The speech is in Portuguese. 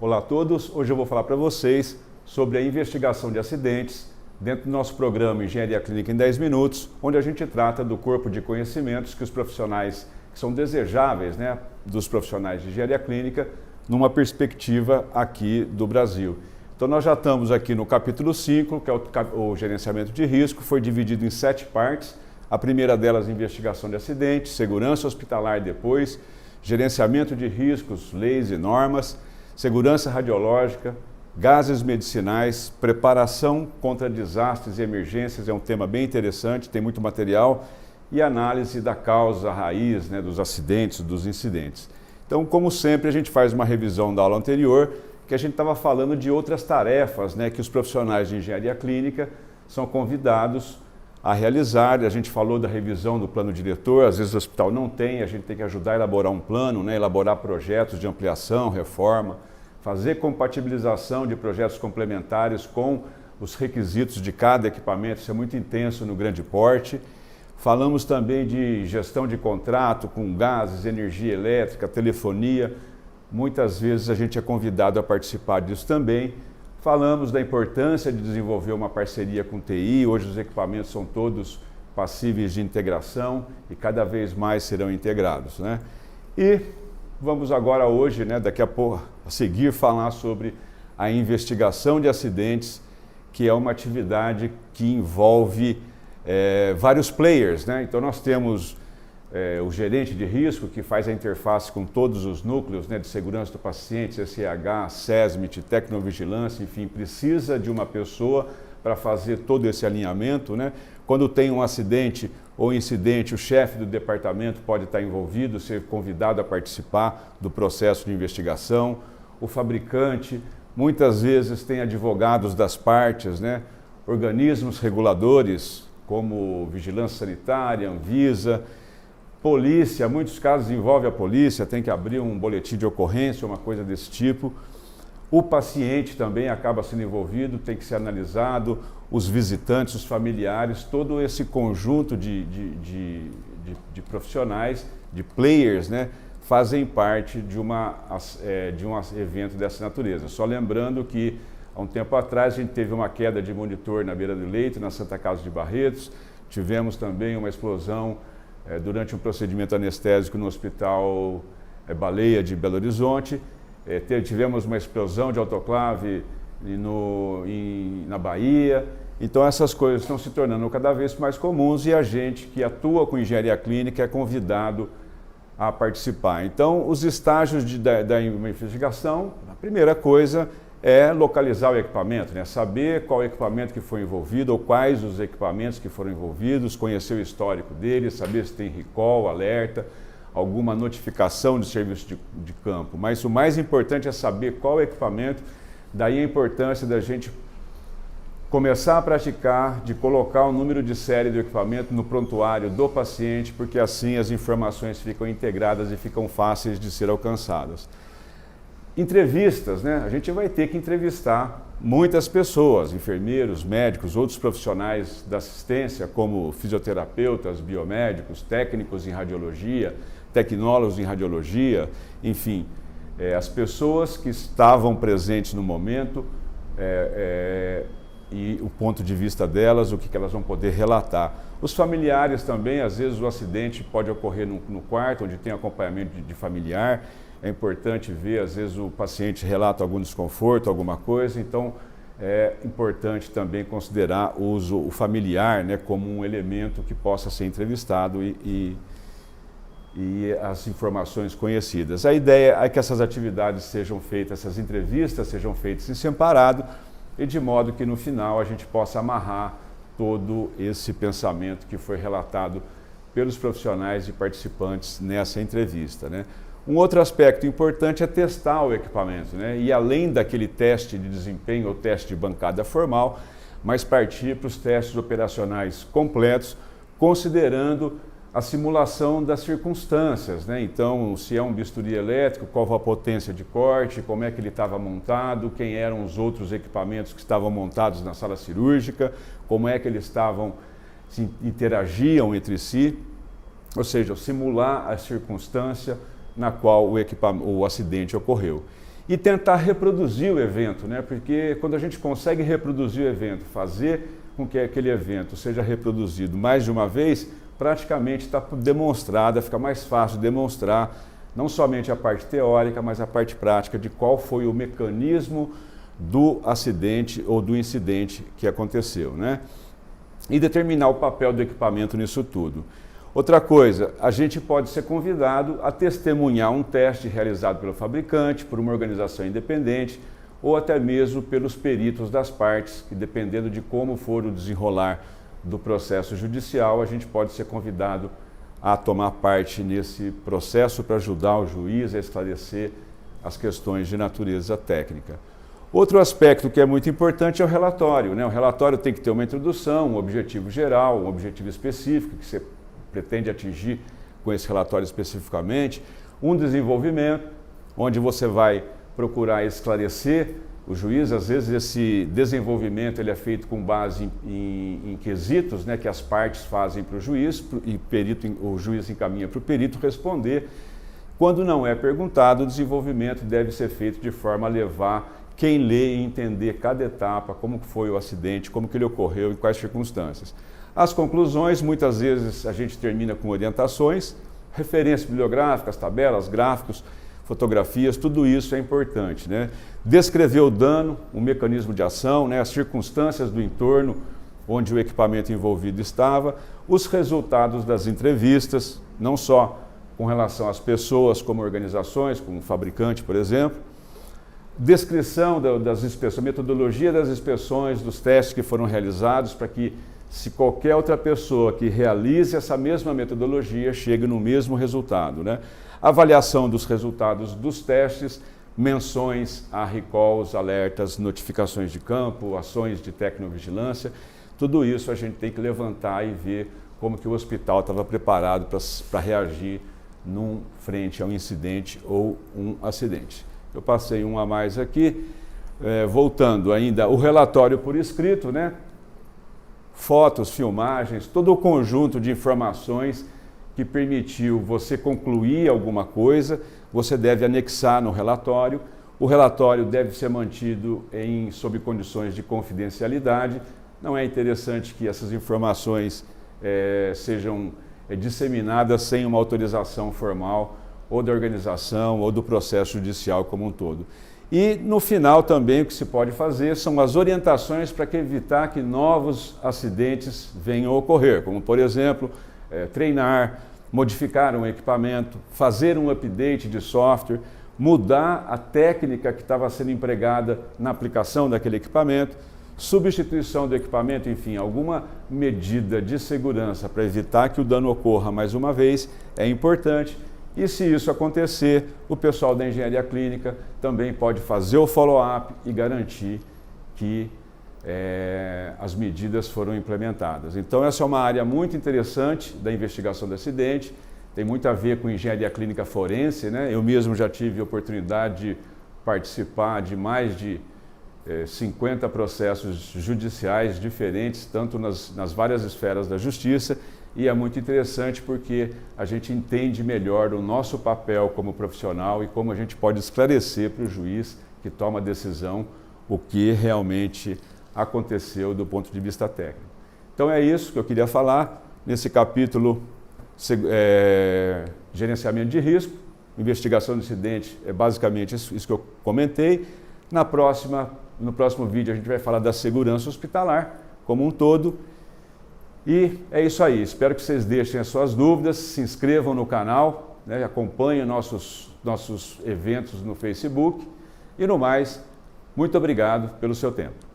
Olá a todos, hoje eu vou falar para vocês sobre a investigação de acidentes dentro do nosso programa Engenharia Clínica em 10 minutos, onde a gente trata do corpo de conhecimentos que os profissionais que são desejáveis, dos profissionais de engenharia clínica, numa perspectiva aqui do Brasil. Então nós já estamos aqui no capítulo 5, que é o gerenciamento de risco, foi dividido em 7 partes. A primeira delas, investigação de acidentes, segurança hospitalar depois, gerenciamento de riscos, leis e normas, segurança radiológica, gases medicinais, preparação contra desastres e emergências, é um tema bem interessante, tem muito material, e análise da causa raiz dos acidentes, dos incidentes. Então, como sempre, a gente faz uma revisão da aula anterior, que a gente estava falando de outras tarefas que os profissionais de engenharia clínica são convidados a realizar. A gente falou da revisão do plano diretor, às vezes o hospital não tem, a gente tem que ajudar a elaborar um plano, elaborar projetos de ampliação, reforma, fazer compatibilização de projetos complementares com os requisitos de cada equipamento, isso é muito intenso no grande porte. Falamos também de gestão de contrato com gases, energia elétrica, telefonia. Muitas vezes a gente é convidado a participar disso também. Falamos da importância de desenvolver uma parceria com TI. Hoje os equipamentos são todos passíveis de integração e cada vez mais serão integrados, E vamos agora hoje, daqui a pouco, a seguir, falar sobre a investigação de acidentes, que é uma atividade que envolve vários players, Então nós temos o gerente de risco, que faz a interface com todos os núcleos de segurança do paciente, SEH, SESMIT, tecnovigilância, enfim, precisa de uma pessoa para fazer todo esse alinhamento. Quando tem um acidente ou incidente, o chefe do departamento pode estar envolvido, ser convidado a participar do processo de investigação. O fabricante, muitas vezes, tem advogados das partes, organismos reguladores, como Vigilância Sanitária, Anvisa, polícia, muitos casos envolve a polícia, tem que abrir um boletim de ocorrência, uma coisa desse tipo. O paciente também acaba sendo envolvido, tem que ser analisado, os visitantes, os familiares, todo esse conjunto de profissionais, de players, fazem parte de um evento dessa natureza. Só lembrando que, há um tempo atrás, a gente teve uma queda de monitor na beira do leito, na Santa Casa de Barretos, tivemos também uma explosão durante um procedimento anestésico no Hospital Baleia de Belo Horizonte, tivemos uma explosão de autoclave na Bahia. Então essas coisas estão se tornando cada vez mais comuns e a gente que atua com engenharia clínica é convidado a participar. Então os estágios da investigação, a primeira coisa é localizar o equipamento, saber qual equipamento que foi envolvido ou quais os equipamentos que foram envolvidos, conhecer o histórico deles, saber se tem recall, alerta, alguma notificação de serviço de campo. Mas o mais importante é saber qual equipamento, daí a importância da gente começar a praticar, de colocar o número de série do equipamento no prontuário do paciente, porque assim as informações ficam integradas e ficam fáceis de ser alcançadas. Entrevistas, a gente vai ter que entrevistar muitas pessoas, enfermeiros, médicos, outros profissionais da assistência, como fisioterapeutas, biomédicos, técnicos em radiologia, tecnólogos em radiologia, enfim, as pessoas que estavam presentes no momento e o ponto de vista delas, o que elas vão poder relatar. Os familiares também, às vezes o acidente pode ocorrer no quarto, onde tem acompanhamento de familiar. É importante ver, às vezes o paciente relata algum desconforto, alguma coisa, então é importante também considerar o familiar como um elemento que possa ser entrevistado e as informações conhecidas. A ideia é que essas atividades sejam feitas, essas entrevistas sejam feitas em separado e de modo que no final a gente possa amarrar todo esse pensamento que foi relatado pelos profissionais e participantes nessa entrevista, Um outro aspecto importante é testar o equipamento, E além daquele teste de desempenho ou teste de bancada formal, mas partir para os testes operacionais completos, considerando a simulação das circunstâncias, Então, se é um bisturi elétrico, qual a potência de corte, como é que ele estava montado, quem eram os outros equipamentos que estavam montados na sala cirúrgica, como é que eles interagiam entre si, ou seja, simular a circunstância na qual o acidente ocorreu. e tentar reproduzir o evento, né? Porque quando a gente consegue reproduzir o evento, fazer com que aquele evento seja reproduzido mais de uma vez, praticamente está demonstrada, fica mais fácil de demonstrar não somente a parte teórica, mas a parte prática de qual foi o mecanismo do acidente ou do incidente que aconteceu, né? E determinar o papel do equipamento nisso tudo. Outra coisa, a gente pode ser convidado a testemunhar um teste realizado pelo fabricante, por uma organização independente, ou até mesmo pelos peritos das partes, que dependendo de como for o desenrolar do processo judicial, a gente pode ser convidado a tomar parte nesse processo para ajudar o juiz a esclarecer as questões de natureza técnica. Outro aspecto que é muito importante é o relatório, né? O relatório tem que ter uma introdução, um objetivo geral, um objetivo específico que você pretende atingir com esse relatório especificamente, um desenvolvimento, onde você vai procurar esclarecer o juiz. Às vezes esse desenvolvimento ele é feito com base em quesitos, né, que as partes fazem para o juiz e o juiz encaminha para o perito responder. Quando não é perguntado, o desenvolvimento deve ser feito de forma a levar quem lê e entender cada etapa, como foi o acidente, como que ele ocorreu, em quais circunstâncias. As conclusões, muitas vezes a gente termina com orientações, referências bibliográficas, tabelas, gráficos, fotografias, tudo isso é importante, né? Descrever o dano, o mecanismo de ação, né? As circunstâncias do entorno onde o equipamento envolvido estava, os resultados das entrevistas, não só com relação às pessoas como organizações, como o fabricante, por exemplo, descrição das inspeções, metodologia das inspeções, dos testes que foram realizados, para que se qualquer outra pessoa que realize essa mesma metodologia chegue no mesmo resultado, né? Avaliação dos resultados dos testes, menções a recalls, alertas, notificações de campo, ações de tecnovigilância, tudo isso a gente tem que levantar e ver como que o hospital estava preparado para reagir frente a um incidente ou um acidente. Eu passei um a mais aqui, voltando ainda, o relatório por escrito, né? Fotos, filmagens, todo o conjunto de informações que permitiu você concluir alguma coisa, você deve anexar no relatório. O relatório deve ser mantido sob condições de confidencialidade. Não é interessante que essas informações sejam disseminadas sem uma autorização formal ou da organização ou do processo judicial como um todo. E no final também o que se pode fazer são as orientações para evitar que novos acidentes venham a ocorrer, como por exemplo, treinar, modificar um equipamento, fazer um update de software, mudar a técnica que estava sendo empregada na aplicação daquele equipamento, substituição do equipamento, enfim, alguma medida de segurança para evitar que o dano ocorra mais uma vez é importante. E se isso acontecer, o pessoal da engenharia clínica também pode fazer o follow-up e garantir que as medidas foram implementadas. Então essa é uma área muito interessante da investigação do acidente, tem muito a ver com engenharia clínica forense, né? Eu mesmo já tive a oportunidade de participar de mais de 50 processos judiciais diferentes, tanto nas várias esferas da justiça, e é muito interessante porque a gente entende melhor o nosso papel como profissional e como a gente pode esclarecer para o juiz que toma a decisão o que realmente aconteceu do ponto de vista técnico. Então é isso que eu queria falar nesse capítulo gerenciamento de risco, investigação do incidente, é basicamente isso que eu comentei. No próximo vídeo a gente vai falar da segurança hospitalar como um todo. E é isso aí, espero que vocês deixem as suas dúvidas, se inscrevam no canal, né, acompanhem nossos eventos no Facebook e no mais, muito obrigado pelo seu tempo.